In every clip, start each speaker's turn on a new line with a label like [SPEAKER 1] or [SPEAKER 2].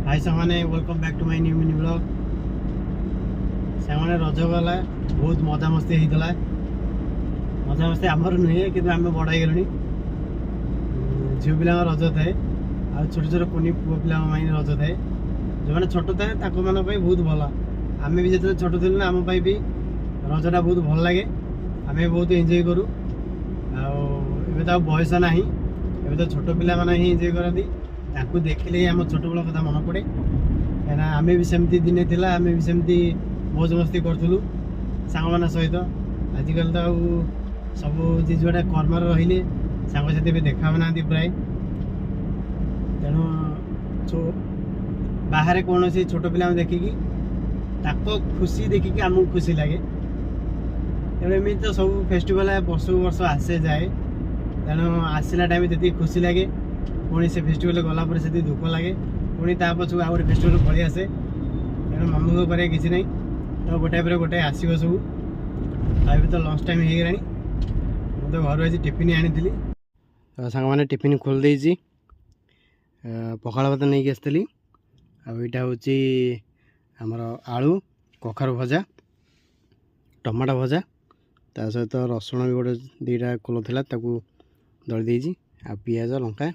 [SPEAKER 1] हाय सामाने welcome back to my new mini blog. सामाने रज गला बहुत मजा मस्ती होता मजा मस्ती आमर नुहे कि आम बड़ गलु झील पिला रज थाए आ छोट छोट कुनी पुओ पिला रज थाए जो मैंने छोट थाए मन बहुत भल आम भी जो छोट थी आम भी रजटा बहुत भल लगे आम बहुत एंजॉय करूँ आ बयस ना ए छोट पिला मैंने ही एंजॉय करती देखिले आम छोट बेल कथा मन पड़े कहीं आम भी सेमती दिने थिला आम भी सेमती मौज मस्ती करूँ सांग मान सहित आजिकल तो सब जी जुआटा कर्म रही सांगसाथी भी देखा ना प्राय तेणु बाहर कौन सी छोट पिला देखिकी खुशी देखिकी आमको खुशी लगे तेणु एमती तो सब फेस्टिवल वर्ष वर्ष आसे जाए तेणु आसला टाइम जी खुशी लगे पुणी से फेस्टिवल गला से दुख लगे पुणी ता पछू आ फेस्टिवल पलि आसे तेणु मन दुख कर किसी ना तो गोटाए पर गोटाए आसो सब अभी तो लंच टाइम हो गला तो घर आज टिफिन आनी तो सांग मैंने टिफिन खोल देती पखाड़ भात नहीं आसती आईटा हूँ आमर आलू कखारु भजा टमाटो भजा ता सहित रसुण भी गोटे दुईटा खोल था दली देती आ पियाज लंका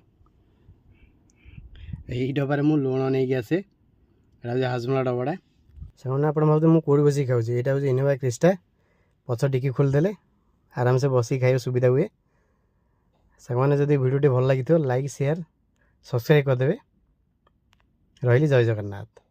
[SPEAKER 1] यही डबार मु लुण नहीं आसे हाजमला डबाटा से आप भावते मुझे कौड़ी बस खाऊँ यहाँ हूँ इनोवा क्रिस्टा पछ टिकी खोलीदे आराम से बस खाई सुविधा हुए साने जब वीडियो भल लगी लाइक शेयर सब्सक्राइब करदे रही जय जगन्नाथ।